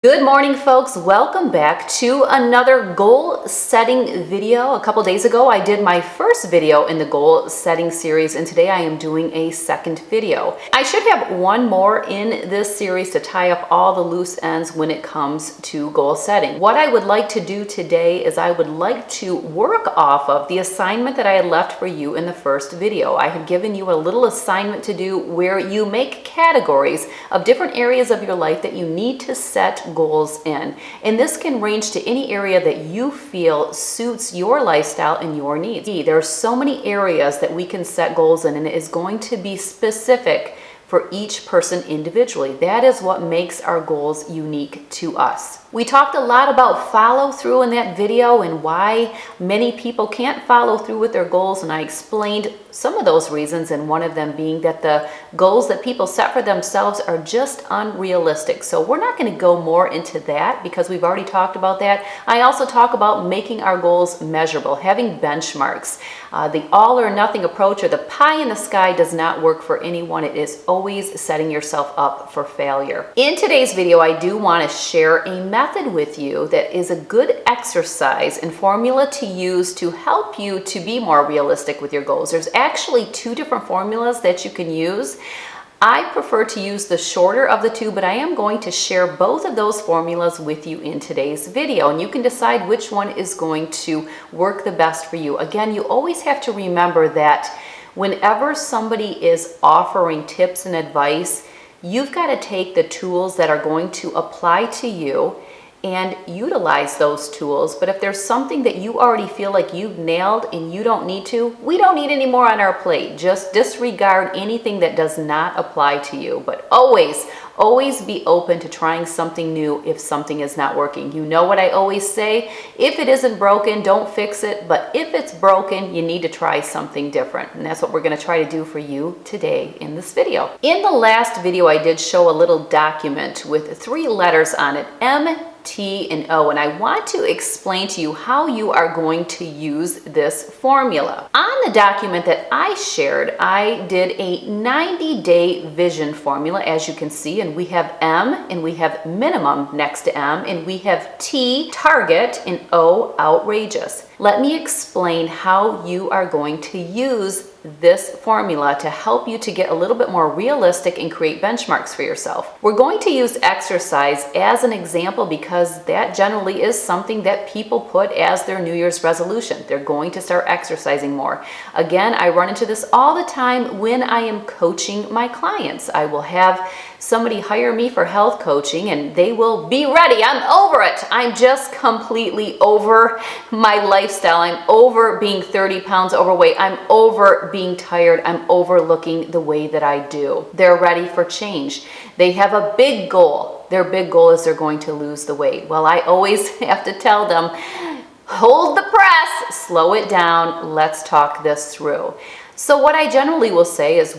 Good morning, folks. Welcome back to another goal setting video. A couple days ago, I did my first video in the goal setting series, and today I am doing a second video. I should have one more in this series to tie up all the loose ends when it comes to goal setting. What I would like to do today is I would like to work off of the assignment that I had left for you in the first video. I have given you a little assignment to do where you make categories of different areas of your life that you need to set goals in. And this can range to any area that you feel suits your lifestyle and your needs. There are so many areas that we can set goals in, and it is going to be specific for each person individually. That is what makes our goals unique to us. We talked a lot about follow through in that video and why many people can't follow through with their goals, and I explained some of those reasons, and one of them being that the goals that people set for themselves are just unrealistic. So we're not going to go more into that because we've already talked about that. I also talk about making our goals measurable, having benchmarks. The all or nothing approach or the pie in the sky does not work for anyone. It is always setting yourself up for failure. In today's video, I do want to share a method with you that is a good exercise and formula to use to help you to be more realistic with your goals. There's actually two different formulas that you can use. I prefer to use the shorter of the two, but I am going to share both of those formulas with you in today's video, and you can decide which one is going to work the best for you. Again, you always have to remember that whenever somebody is offering tips and advice, you've got to take the tools that are going to apply to you and utilize those tools. But if there's something that you already feel like you've nailed and you don't need to, we don't need any more on our plate. Just disregard anything that does not apply to you. But always be open to trying something new if something is not working. You know what I always say? If it isn't broken, don't fix it. But if it's broken, you need to try something different. And that's what we're going to try to do for you today in this video. In the last video, I did show a little document with 3 letters on it, M, T, and O, and I want to explain to you how you are going to use this formula. On the document that I shared, I did a 90-day vision formula, as you can see, and we have M, and we have minimum next to M, and we have T, target, and O, outrageous. Let me explain how you are going to use this formula to help you to get a little bit more realistic and create benchmarks for yourself. We're going to use exercise as an example because that generally is something that people put as their New Year's resolution. They're going to start exercising more. Again, I run into this all the time when I am coaching my clients. I will have somebody hire me for health coaching and they will be ready. I'm over it. I'm just completely over my lifestyle. I'm over being 30 pounds overweight. I'm over being tired. I'm overlooking the way that I do. They're ready for change. They have a big goal. Their big goal is they're going to lose the weight. Well, I always have to tell them, hold the press, slow it down. Let's talk this through. So what I generally will say is,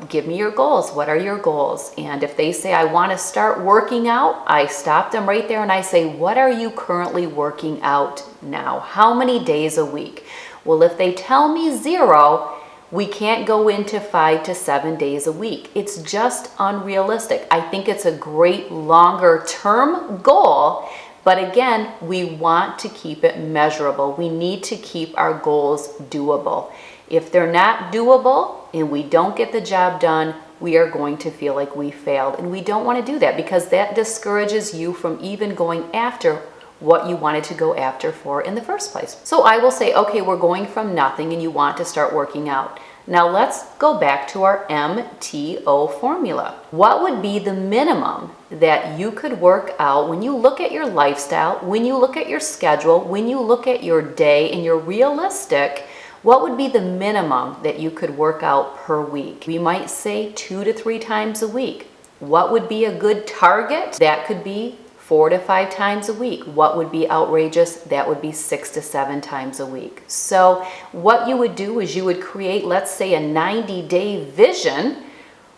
give me your goals. What are your goals? And if they say, I want to start working out, I stop them right there and I say, what are you currently working out now? How many days a week? Well, if they tell me 0, we can't go into 5 to 7 days a week. It's just unrealistic. I think it's a great longer term goal, but again, we want to keep it measurable. We need to keep our goals doable. If they're not doable and we don't get the job done, we are going to feel like we failed. And we don't want to do that because that discourages you from even going after what you wanted to go after for in the first place. So I will say, okay, we're going from nothing and you want to start working out. Now let's go back to our MTO formula. What would be the minimum that you could work out when you look at your lifestyle, when you look at your schedule, when you look at your day and you're realistic? What would be the minimum that you could work out per week? We might say 2 to 3 times a week. What would be a good target? That could be 4 to 5 times a week. What would be outrageous? That would be 6 to 7 times a week. So what you would do is you would create, let's say, a 90-day vision.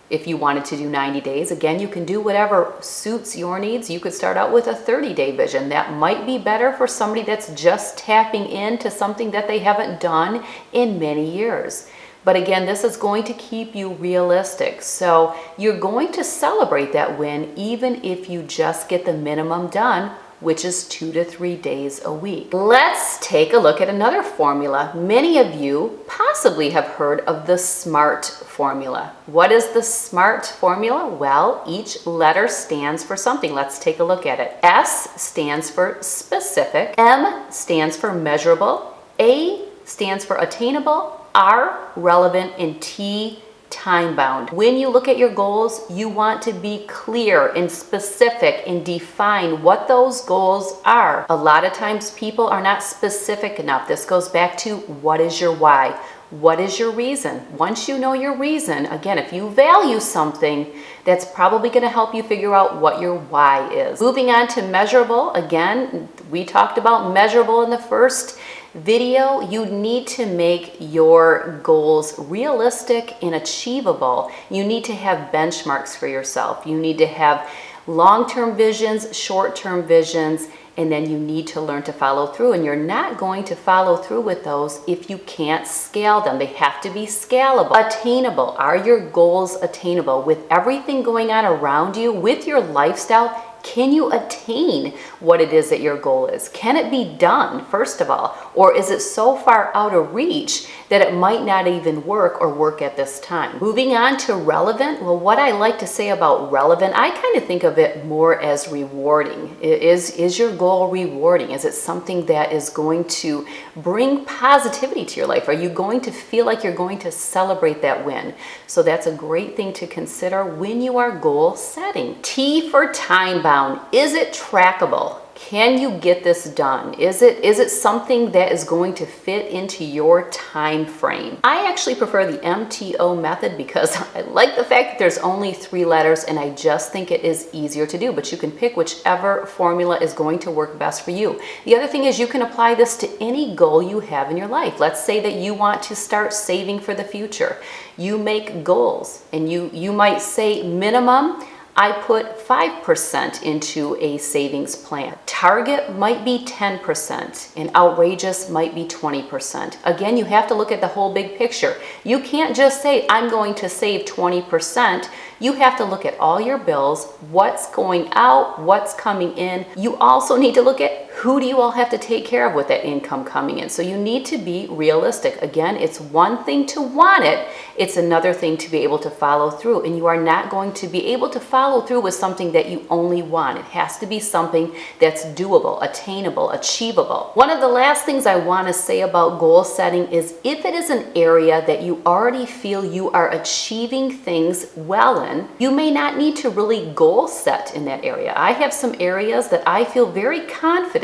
If you wanted to do 90 days, again, you can do whatever suits your needs. You could start out with a 30-day vision. That might be better for somebody that's just tapping into something that they haven't done in many years. But again, this is going to keep you realistic. So you're going to celebrate that win even if you just get the minimum done, which is 2 to 3 days a week. Let's take a look at another formula. Many of you possibly have heard of the SMART formula. What is the SMART formula? Well, each letter stands for something. Let's take a look at it. S stands for specific, M stands for measurable, A stands for attainable, R relevant, and T time bound. When you look at your goals, you want to be clear and specific and define what those goals are. A lot of times people are not specific enough. This goes back to what is your why? What is your reason? Once you know your reason, again, if you value something, that's probably going to help you figure out what your why is. Moving on to measurable, again, we talked about measurable in the first video. You need to make your goals realistic and achievable. You need to have benchmarks for yourself. You need to have long-term visions, short-term visions, and then you need to learn to follow through. And you're not going to follow through with those if you can't scale them. They have to be scalable. Attainable. Are your goals attainable? With everything going on around you, with your lifestyle, can you attain what it is that your goal is? Can it be done, first of all? Or is it so far out of reach that it might not even work or work at this time? Moving on to relevant. Well, what I like to say about relevant, I kind of think of it more as rewarding. Is your goal rewarding? Is it something that is going to bring positivity to your life? Are you going to feel like you're going to celebrate that win? So that's a great thing to consider when you are goal setting. T for time bound. Is it trackable? Can you get this done? Is it something that is going to fit into your time frame? I actually prefer the MTO method because I like the fact that there's only 3 letters and I just think it is easier to do, but you can pick whichever formula is going to work best for you. The other thing is you can apply this to any goal you have in your life. Let's say that you want to start saving for the future. You make goals and you might say minimum, I put 5% into a savings plan. Target might be 10% and outrageous might be 20%. Again, you have to look at the whole big picture. You can't just say, I'm going to save 20%. You have to look at all your bills, what's going out, what's coming in. You also need to look at who do you all have to take care of with that income coming in. So you need to be realistic. Again, it's one thing to want it. It's another thing to be able to follow through. And you are not going to be able to follow through with something that you only want. It has to be something that's doable, attainable, achievable. One of the last things I want to say about goal setting is if it is an area that you already feel you are achieving things well in, you may not need to really goal set in that area. I have some areas that I feel very confident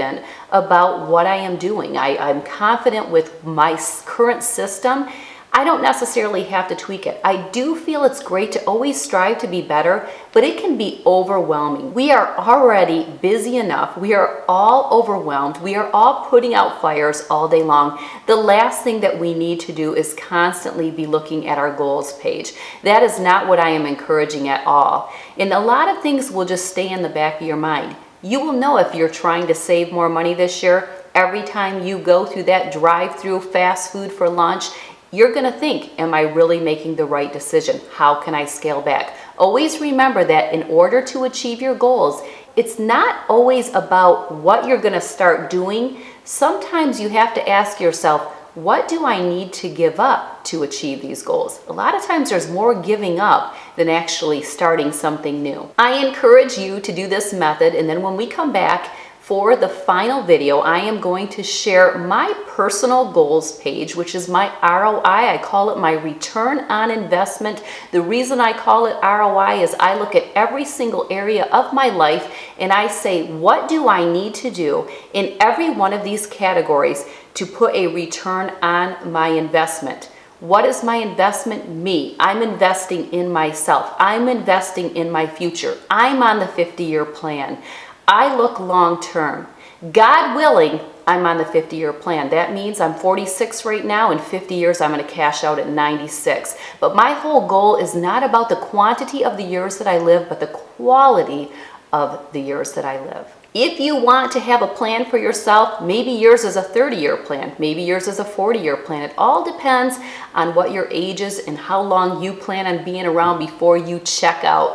about what I am doing. I'm confident with my current system. I don't necessarily have to tweak it. I do feel it's great to always strive to be better, but it can be overwhelming. We are already busy enough. We are all overwhelmed. We are all putting out fires all day long. The last thing that we need to do is constantly be looking at our goals page. That is not what I am encouraging at all. And a lot of things will just stay in the back of your mind. You will know if you're trying to save more money this year. Every time you go through that drive-through fast food for lunch, you're going to think, am I really making the right decision? How can I scale back? Always remember that in order to achieve your goals, it's not always about what you're going to start doing. Sometimes you have to ask yourself, what do I need to give up to achieve these goals? A lot of times there's more giving up than actually starting something new. I encourage you to do this method, and then when we come back for the final video, I am going to share my personal goals page, which is my ROI. I call it my return on investment. The reason I call it ROI is I look at every single area of my life and I say, what do I need to do in every one of these categories to put a return on my investment? What is my investment? Me. I'm investing in myself. I'm investing in my future. I'm on the 50-year plan. I look long term. God willing, I'm on the 50-year plan. That means I'm 46 right now. In 50 years, I'm going to cash out at 96. But my whole goal is not about the quantity of the years that I live, but the quality of the years that I live. If you want to have a plan for yourself, maybe yours is a 30-year plan, maybe yours is a 40-year plan. It all depends on what your age is and how long you plan on being around before you check out.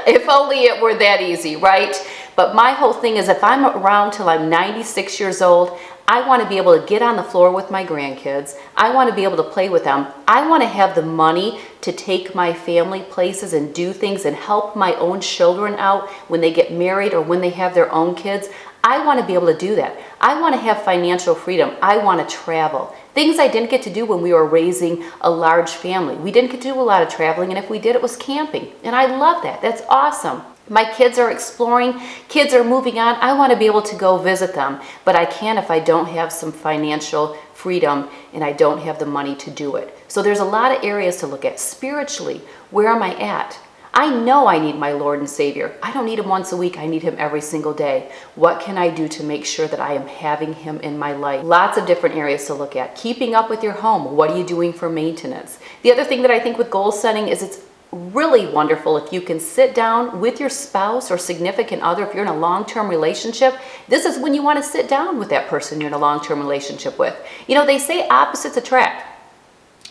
If only it were that easy, right? But my whole thing is, if I'm around till I'm 96 years old, I want to be able to get on the floor with my grandkids. I want to be able to play with them. I want to have the money to take my family places and do things and help my own children out when they get married or when they have their own kids. I want to be able to do that. I want to have financial freedom. I want to travel. Things I didn't get to do when we were raising a large family. We didn't get to do a lot of traveling, and if we did, it was camping. And I love that. That's awesome. My kids are exploring, kids are moving on. I want to be able to go visit them, but I can't if I don't have some financial freedom and I don't have the money to do it. So there's a lot of areas to look at. Spiritually, where am I at? I know I need my Lord and Savior. I don't need him once a week. I need him every single day. What can I do to make sure that I am having him in my life? Lots of different areas to look at. Keeping up with your home. What are you doing for maintenance? The other thing that I think with goal setting is it's really wonderful if you can sit down with your spouse or significant other. If you're in a long-term relationship, this is when you want to sit down with that person you're in a long-term relationship with. You know, they say opposites attract.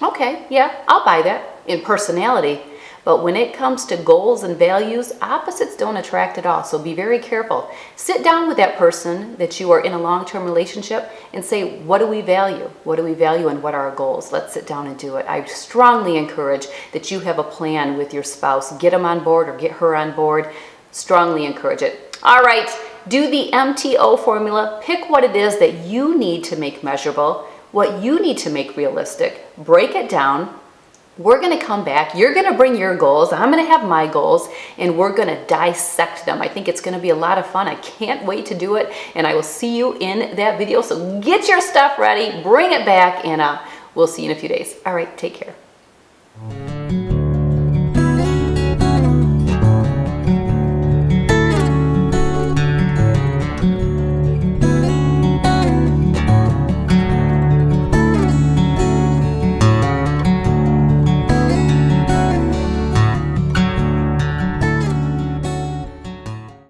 Okay, yeah, I'll buy that in personality. But when it comes to goals and values, opposites don't attract at all. So be very careful. Sit down with that person that you are in a long-term relationship and say, what do we value? What do we value and what are our goals? Let's sit down and do it. I strongly encourage that you have a plan with your spouse. Get them on board or get her on board. Strongly encourage it. All right, do the MTO formula. Pick what it is that you need to make measurable, what you need to make realistic. Break it down. We're going to come back. You're going to bring your goals. I'm going to have my goals, and we're going to dissect them. I think it's going to be a lot of fun. I can't wait to do it, and I will see you in that video. So get your stuff ready, bring it back, and we'll see you in a few days. All right, take care.